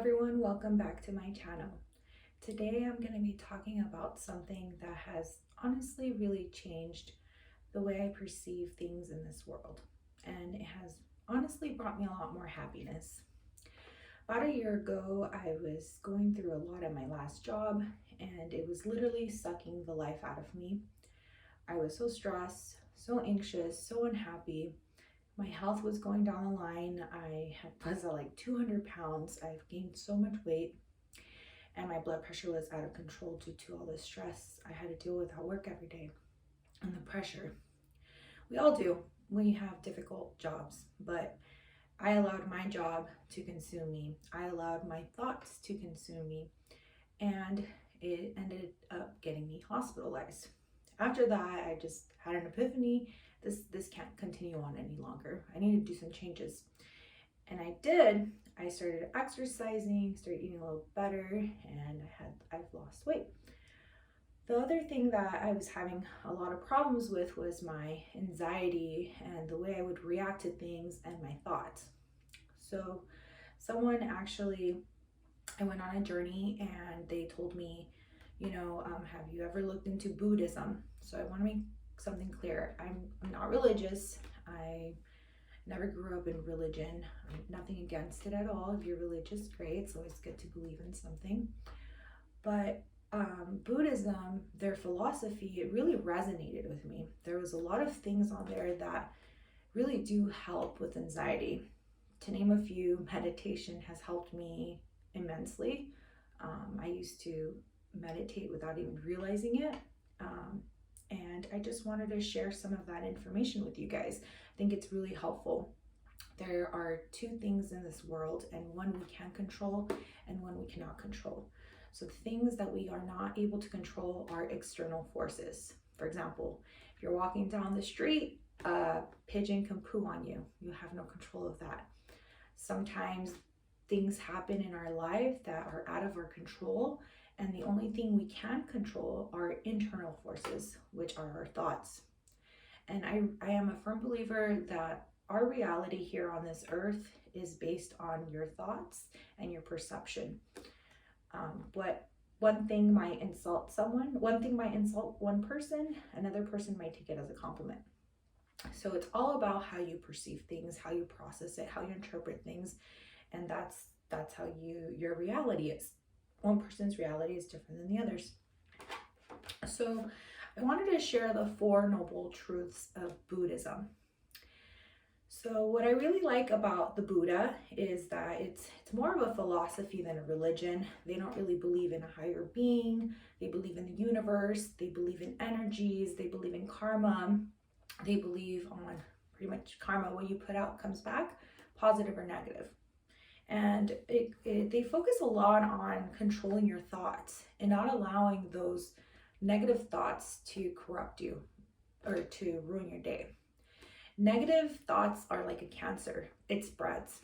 everyone, welcome back to my channel. Today I'm going to be talking about something that has honestly really changed the way I perceive things in this world, and it has honestly brought me a lot more happiness. About a year ago, I was going through a lot at my last job, and it was literally sucking the life out of me. I was so stressed, so anxious, so unhappy. My health was going down the line. Was at like 200 pounds. I've gained so much weight, and my blood pressure was out of control due to all the stress I had to deal with at work every day and the pressure. We all do. We have difficult jobs, but I allowed my job to consume me. I allowed my thoughts to consume me, and it ended up getting me hospitalized. After that, I just had an epiphany. This can't continue on any longer. I need to do some changes. And I did. I started exercising, started eating a little better, and I've lost weight. The other thing that I was having a lot of problems with was my anxiety and the way I would react to things and my thoughts. So I went on a journey, and they told me, have you ever looked into Buddhism? So I want to make something clear. I'm not religious. I never grew up in religion. Nothing against it at all. If you're religious, great. It's always good to believe in something. But Buddhism, their philosophy, it really resonated with me. There was a lot of things on there that really do help with anxiety. To name a few, meditation has helped me immensely. I used to meditate without even realizing it. And I just wanted to share some of that information with you guys. I think it's really helpful. There are two things in this world, and one we can control and one we cannot control. So the things that we are not able to control are external forces. For example, if you're walking down the street, a pigeon can poo on you. You have no control of that. Sometimes things happen in our life that are out of our control, and the only thing we can control are internal forces, which are our thoughts. And I am a firm believer that our reality here on this earth is based on your thoughts and your perception. One thing might insult one person, another person might take it as a compliment. So it's all about how you perceive things, how you process it, how you interpret things, and that's how your reality is. One person's reality is different than the others. So I wanted to share the 4 noble truths of Buddhism. So what I really like about the Buddha is that it's more of a philosophy than a religion. They don't really believe in a higher being. They believe in the universe. They believe in energies. They believe in karma. They believe on pretty much karma. What you put out comes back, positive or negative. And they focus a lot on controlling your thoughts and not allowing those negative thoughts to corrupt you or to ruin your day. Negative thoughts are like a cancer. It spreads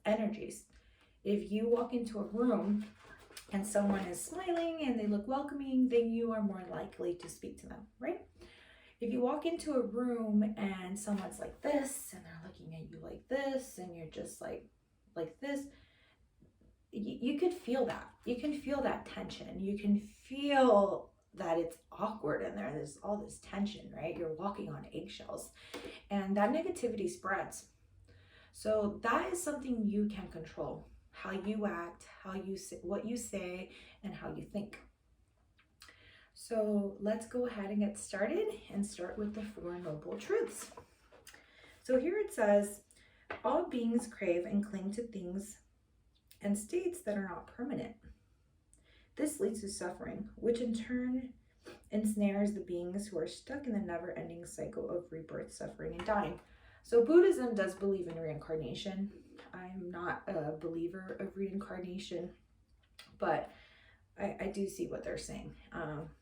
energies. If you walk into a room and someone is smiling and they look welcoming, then you are more likely to speak to them, right? If you walk into a room and someone's like this and they're looking at you like this and you're just like this, you could feel that. You can feel that tension. You can feel that it's awkward in there. There's all this tension, right? You're walking on eggshells, and that negativity spreads. So that is something you can control: how you act, what you say, and how you think. So let's go ahead and get started and start with the 4 noble truths. So here it says, all beings crave and cling to things and states that are not permanent. This leads to suffering, which in turn ensnares the beings who are stuck in the never-ending cycle of rebirth, suffering, and dying. So Buddhism does believe in reincarnation. I'm not a believer of reincarnation, but I do see what they're saying.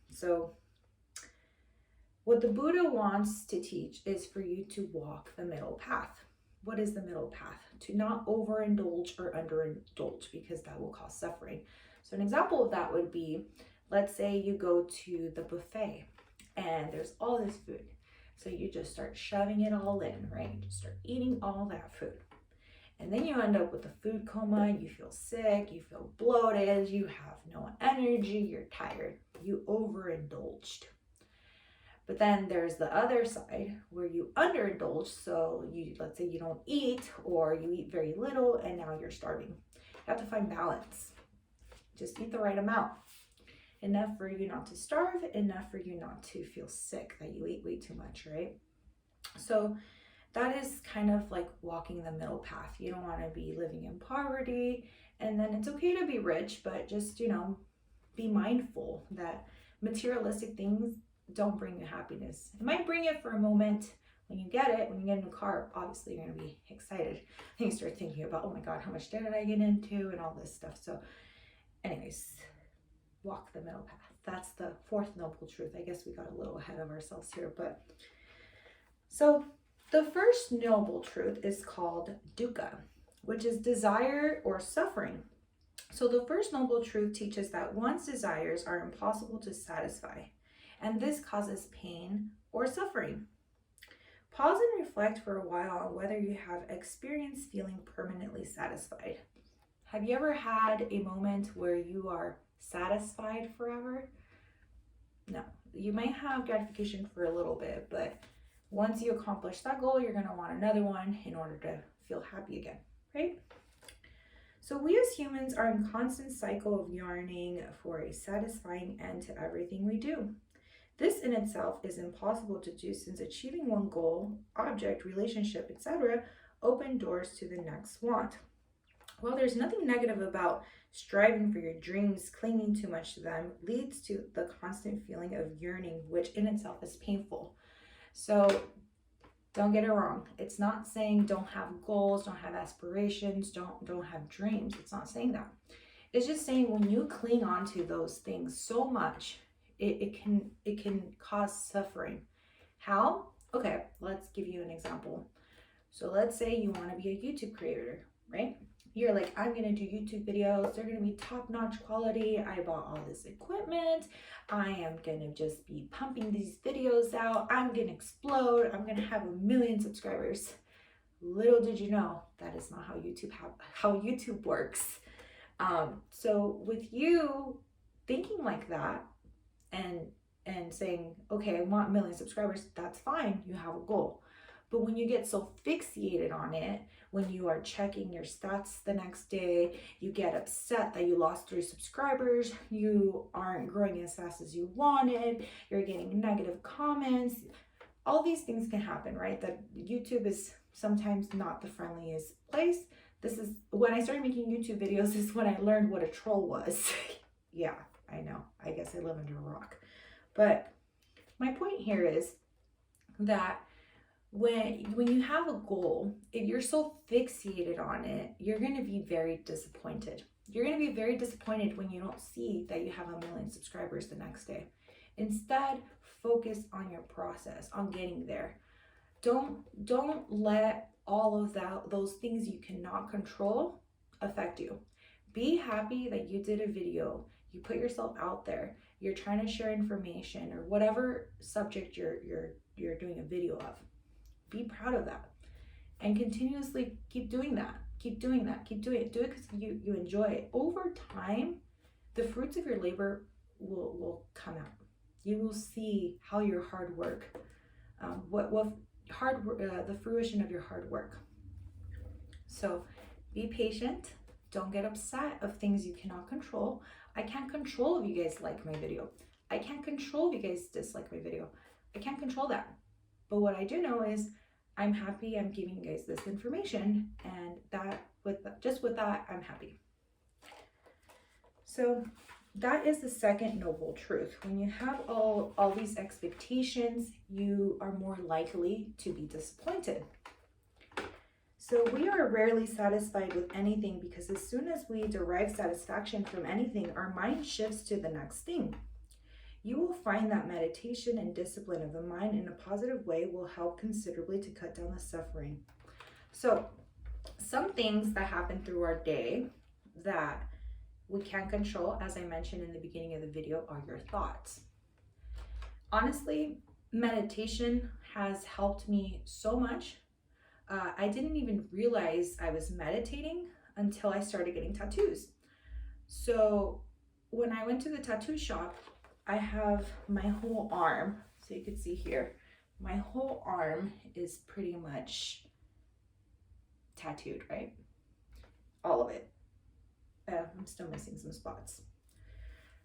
So what the Buddha wants to teach is for you to walk the middle path. What is the middle path? To not overindulge or underindulge, because that will cause suffering. So an example of that would be, let's say you go to the buffet and there's all this food. So you just start shoving it all in, right? You just start eating all that food. And then you end up with a food coma, you feel sick, you feel bloated, you have no energy, you're tired, you overindulged. But then there's the other side where you underindulge. So let's say you don't eat, or you eat very little and now you're starving. You have to find balance. Just eat the right amount. Enough for you not to starve, enough for you not to feel sick that you ate way too much, right? So that is kind of like walking the middle path. You don't want to be living in poverty, and then it's okay to be rich, but just, be mindful that materialistic things don't bring you happiness. It might bring it for a moment. When you get it, when you get a new car, obviously you're going to be excited. Then you start thinking about, oh my God, how much debt did I get into and all this stuff. So anyways, walk the middle path. That's the fourth noble truth. I guess we got a little ahead of ourselves here, but so the first noble truth is called dukkha, which is desire or suffering. So the first noble truth teaches that one's desires are impossible to satisfy, and this causes pain or suffering. Pause and reflect for a while on whether you have experienced feeling permanently satisfied. Have you ever had a moment where you are satisfied forever? No. You might have gratification for a little bit, but once you accomplish that goal, you're going to want another one in order to feel happy again, right? So we as humans are in constant cycle of yearning for a satisfying end to everything we do. This in itself is impossible to do, since achieving one goal, object, relationship, etc. open doors to the next want. While there's nothing negative about striving for your dreams, clinging too much to them leads to the constant feeling of yearning, which in itself is painful. So don't get it wrong. It's not saying don't have goals, don't have aspirations, don't have dreams. It's not saying that. It's just saying when you cling on to those things so much, it can cause suffering. How? Okay, let's give you an example. So let's say you want to be a YouTube creator, right? You're like, I'm going to do YouTube videos. They're going to be top-notch quality. I bought all this equipment. I am going to just be pumping these videos out. I'm going to explode. I'm going to have 1 million subscribers. Little did you know, that is not how YouTube works. So with you thinking like that and saying, okay, I want 1 million subscribers, that's fine. You have a goal. But when you get so fixated on it, when you are checking your stats the next day, you get upset that you lost 3 subscribers, you aren't growing as fast as you wanted, you're getting negative comments. All these things can happen, right? That YouTube is sometimes not the friendliest place. This is when I started making YouTube videos, this is when I learned what a troll was. Yeah, I know. I guess I live under a rock. But my point here is that when you have a goal, if you're so fixated on it, you're going to be very disappointed. You're going to be very disappointed when you don't see that you have 1 million subscribers the next day. Instead, focus on your process, on getting there. Don't let all of those things you cannot control affect you. Be happy that you did a video, you put yourself out there, you're trying to share information or whatever subject you're doing a video of. Be proud of that and continuously keep doing that. Keep doing that. Keep doing it. Do it because you enjoy it. Over time, the fruits of your labor will come out. You will see how your hard work, the fruition of your hard work. So be patient. Don't get upset of things you cannot control. I can't control if you guys like my video. I can't control if you guys dislike my video. I can't control that. But what I do know is I'm happy I'm giving you guys this information, and with that, I'm happy. So that is the second noble truth. When you have all these expectations, you are more likely to be disappointed. So we are rarely satisfied with anything because as soon as we derive satisfaction from anything, our mind shifts to the next thing. You will find that meditation and discipline of the mind in a positive way will help considerably to cut down the suffering. So some things that happen through our day that we can't control, as I mentioned in the beginning of the video, are your thoughts. Honestly, meditation has helped me so much I didn't even realize I was meditating until I started getting tattoos. So when I went to the tattoo shop, I have my whole arm. So you can see here, my whole arm is pretty much tattooed, right? All of it. I'm still missing some spots.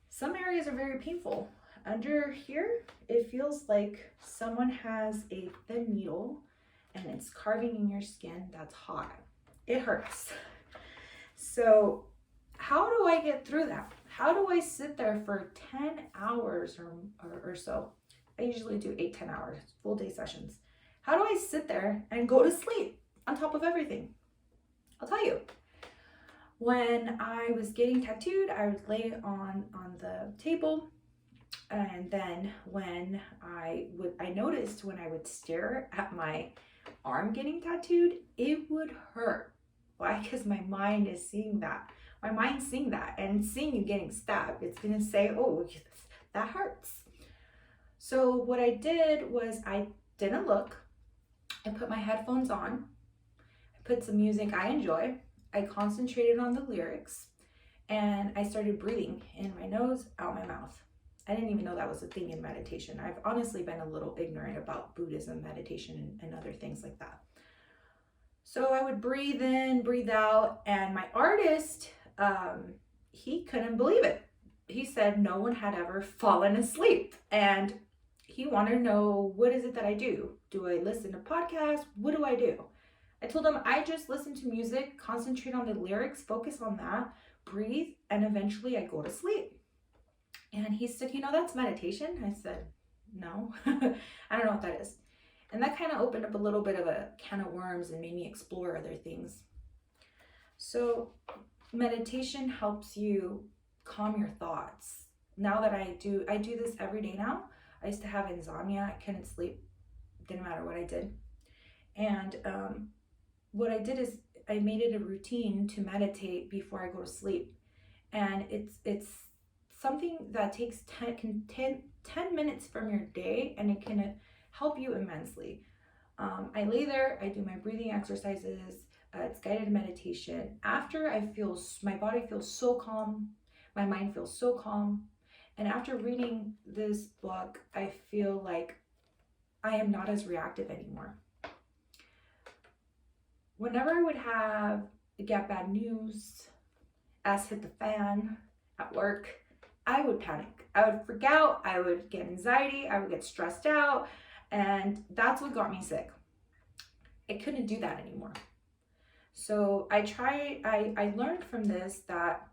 Some areas are very painful. Under here, it feels like someone has a thin needle and it's carving in your skin that's hot. It hurts. So how do I get through that? How do I sit there for 10 hours or so? I usually do 8-10 hours, full day sessions. How do I sit there and go to sleep on top of everything? I'll tell you. When I was getting tattooed, I would lay on the table, and then when I noticed when I would stare at my arm getting tattooed, it would hurt. Why? Because my mind is seeing that. My mind's seeing that, and seeing you getting stabbed, it's gonna say, oh, that hurts. So what I did was I didn't look. I put my headphones on. I put some music I enjoy. I concentrated on the lyrics, and I started breathing in my nose, out my mouth. I didn't even know that was a thing in meditation. I've honestly been a little ignorant about Buddhism, meditation, and other things like that. So I would breathe in, breathe out, and my artist, he couldn't believe it. He said no one had ever fallen asleep, and he wanted to know, what is it that I do? Do I listen to podcasts? What do I do? I told him I just listen to music, concentrate on the lyrics, focus on that, breathe, and eventually I go to sleep. And he said, that's meditation. I said, no, I don't know what that is. And that kind of opened up a little bit of a can of worms and made me explore other things. So meditation helps you calm your thoughts. Now that I do this every day now. I used to have insomnia. I couldn't sleep. Didn't matter what I did. And what I did is I made it a routine to meditate before I go to sleep. And it's something that takes 10 minutes from your day, and it can help you immensely. I lay there, I do my breathing exercises, it's guided meditation. After my body feels so calm, my mind feels so calm. And after reading this book, I feel like I am not as reactive anymore. Whenever I would get bad news, ass hit the fan at work, I would panic. I would freak out. I would get anxiety. I would get stressed out. And that's what got me sick. I couldn't do that anymore. So I learned from this that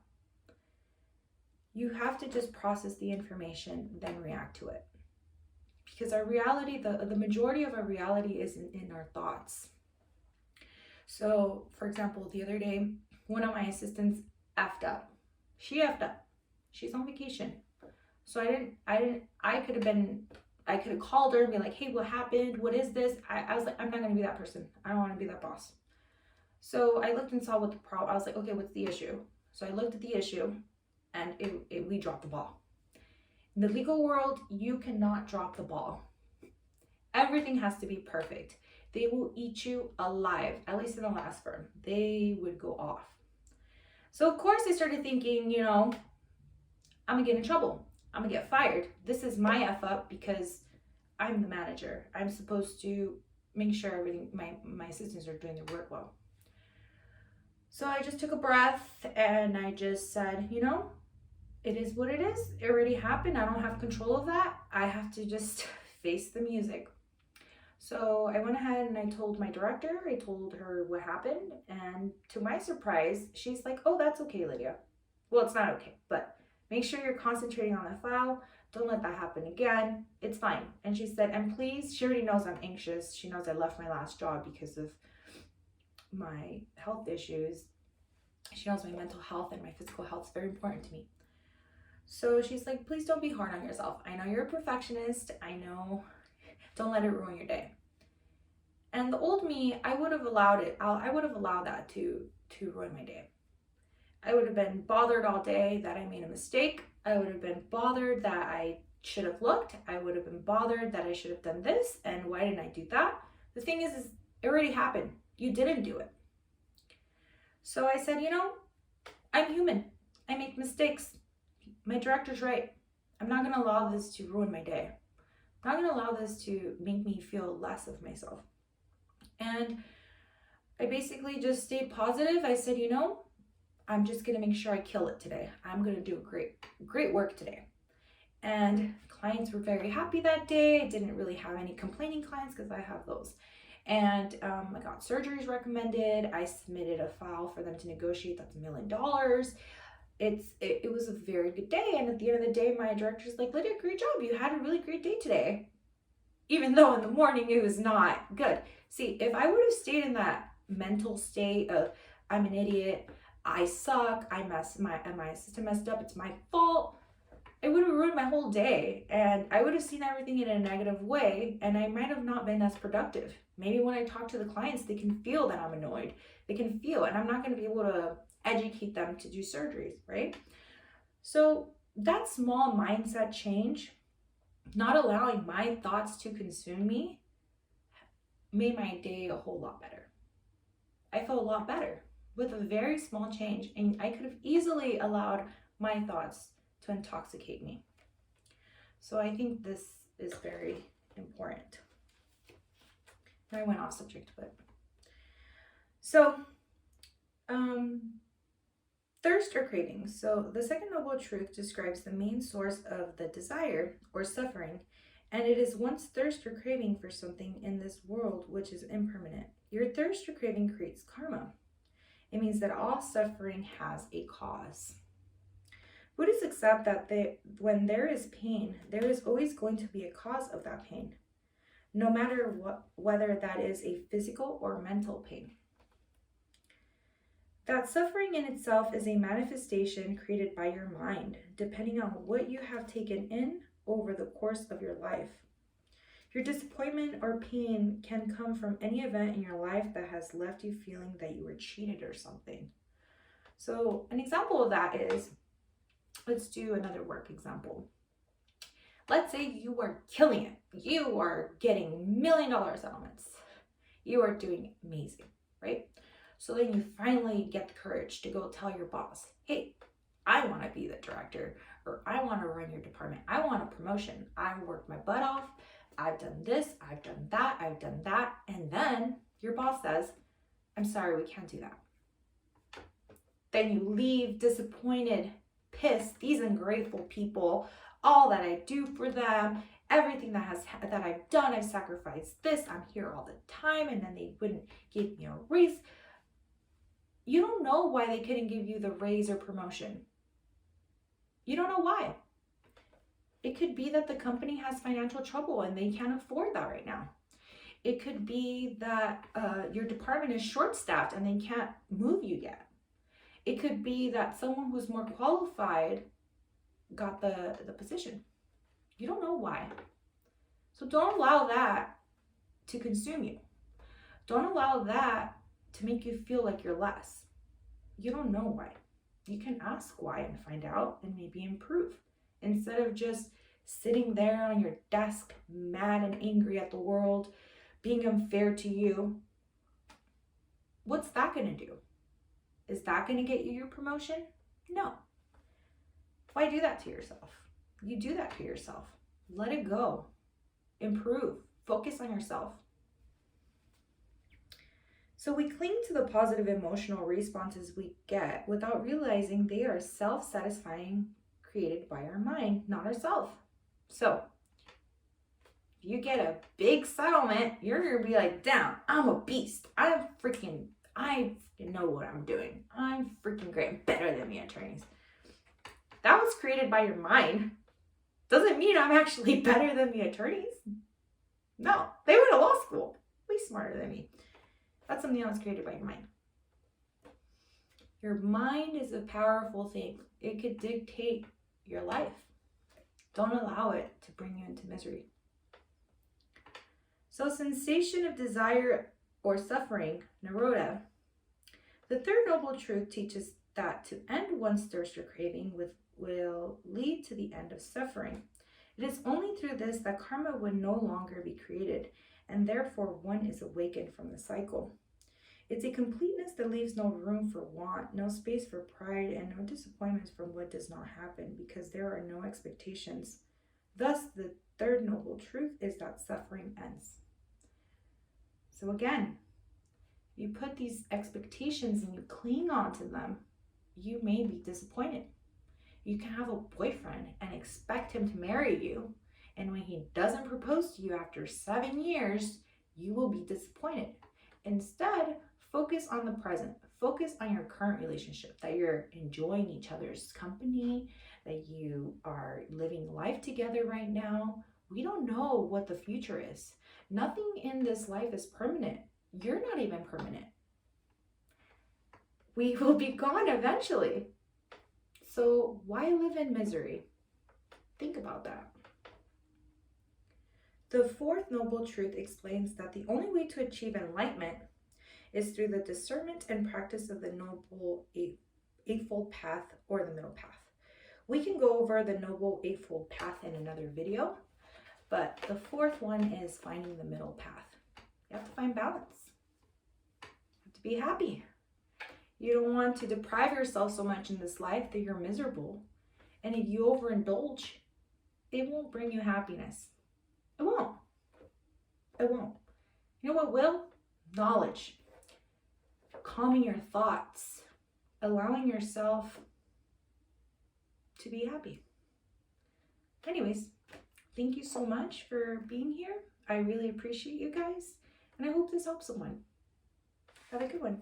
you have to just process the information, then react to it. Because our reality, the majority of our reality is in our thoughts. So, for example, the other day, one of my assistants effed up. She effed up. She's on vacation. So I could have called her and be like, hey, what happened? What is this? I was like, I'm not going to be that person. I don't want to be that boss. So I looked and saw what the problem, I was like, okay, what's the issue? So I looked at the issue, and we dropped the ball. In the legal world, you cannot drop the ball. Everything has to be perfect. They will eat you alive, at least in the last firm. They would go off. So of course I started thinking, I'm gonna get in trouble. I'm gonna get fired. This is my F up because I'm the manager. I'm supposed to make sure everything, my assistants are doing their work well. So I just took a breath and I just said, it is what it is. It already happened. I don't have control of that. I have to just face the music. So I went ahead and I told my director, I told her what happened. And to my surprise, she's like, oh, that's okay, Lydia. Well, it's not okay, but make sure you're concentrating on the file. Don't let that happen again. It's fine. And she said, and please, she already knows I'm anxious. She knows I left my last job because of my health issues. She knows my mental health and my physical health is very important to me. So she's like, please don't be hard on yourself. I know you're a perfectionist. I know, don't let it ruin your day. And the old me, I would have allowed it. I would have allowed that to ruin my day. I would have been bothered all day that I made a mistake. I would have been bothered that I should have looked. I would have been bothered that I should have done this. And why didn't I do that? The thing is It already happened. You didn't do it. So I said, I'm human. I make mistakes. My director's right. I'm not going to allow this to ruin my day. I'm not going to allow this to make me feel less of myself. And I basically just stayed positive. I said, I'm just going to make sure I kill it today. I'm going to do great work today. And clients were very happy that day. I didn't really have any complaining clients because I have those. And I got surgeries recommended. I submitted a file for them to negotiate. That's $1 million. It was a very good day. And at the end of the day, my director's like, Lydia, great job. You had a really great day today. Even though in the morning it was not good. See, if I would have stayed in that mental state of, I'm an idiot, I suck, my system messed up, it's my fault, it would have ruined my whole day, and I would have seen everything in a negative way, and I might have not been as productive. Maybe when I talk to the clients, they can feel that I'm annoyed. They can feel, and I'm not going to be able to educate them to do surgeries, right? So that small mindset change, not allowing my thoughts to consume me, made my day a whole lot better. I felt a lot better with a very small change, and I could have easily allowed my thoughts to intoxicate me. So I think this is very important. I went off subject, but so thirst or cravings. So the second noble truth describes the main source of the desire or suffering, and it is one's thirst or craving for something in this world which is impermanent. Your thirst or craving creates karma. It means that all suffering has a cause. Buddhists accept that when there is pain, there is always going to be a cause of that pain, no matter whether that is a physical or mental pain. That suffering in itself is a manifestation created by your mind, depending on what you have taken in over the course of your life. Your disappointment or pain can come from any event in your life that has left you feeling that you were cheated or something. So an example of that is, let's do another work example. Let's say you are killing it. You are getting $1 million settlements. You are doing amazing, right? So then you finally get the courage to go tell your boss, hey, I want to be the director, or I want to run your department. I want a promotion. I worked my butt off. I've done this, I've done that. And then your boss says, I'm sorry, we can't do that. Then you leave disappointed, pissed, these ungrateful people, all that I do for them, everything that I've done, I've sacrificed this, I'm here all the time, and then they wouldn't give me a raise. You don't know why they couldn't give you the raise or promotion. You don't know why. It could be that the company has financial trouble and they can't afford that right now. It could be that your department is short-staffed and they can't move you yet. It could be that someone who's more qualified got the position. You don't know why. So don't allow that to consume you. Don't allow that to make you feel like you're less. You don't know why. You can ask why and find out and maybe improve. Instead of just sitting there on your desk, mad and angry at the world, being unfair to you, what's that going to do? Is that going to get you your promotion? No. Why do that to yourself? You do that to yourself. Let it go. Improve. Focus on yourself. So we cling to the positive emotional responses we get without realizing they are self-satisfying, created by our mind, not ourselves. So if you get a big settlement, you're going to be like, damn, I'm a beast. I freaking know what I'm doing. I'm freaking great. I'm better than the attorneys. That was created by your mind. Doesn't mean I'm actually better than the attorneys. No, they went to law school. Way smarter than me. That's something that was created by your mind. Your mind is a powerful thing. It could dictate your life. Don't allow it to bring you into misery. So sensation of desire or suffering, nirodha. The third noble truth teaches that to end one's thirst or craving will lead to the end of suffering. It is only through this that karma would no longer be created, and therefore one is awakened from the cycle. It's a completeness that leaves no room for want, no space for pride, and no disappointments from what does not happen, because there are no expectations. Thus, the third noble truth is that suffering ends. So again, you put these expectations and you cling on to them, you may be disappointed. You can have a boyfriend and expect him to marry you, and when he doesn't propose to you after 7 years, you will be disappointed. Instead, focus on the present. Focus on your current relationship, that you're enjoying each other's company, that you are living life together right now. We don't know what the future is. Nothing in this life is permanent. You're not even permanent. We will be gone eventually. So why live in misery? Think about that. The fourth noble truth explains that the only way to achieve enlightenment is through the discernment and practice of the Noble Eightfold Path, or the middle path. We can go over the Noble Eightfold Path in another video, but the fourth one is finding the middle path. You have to find balance. You have to be happy. You don't want to deprive yourself so much in this life that you're miserable. And if you overindulge, it won't bring you happiness. It won't. It won't. You know what will? Knowledge. Calming your thoughts. Allowing yourself to be happy. Anyways, thank you so much for being here. I really appreciate you guys. And I hope this helps someone. Have a good one.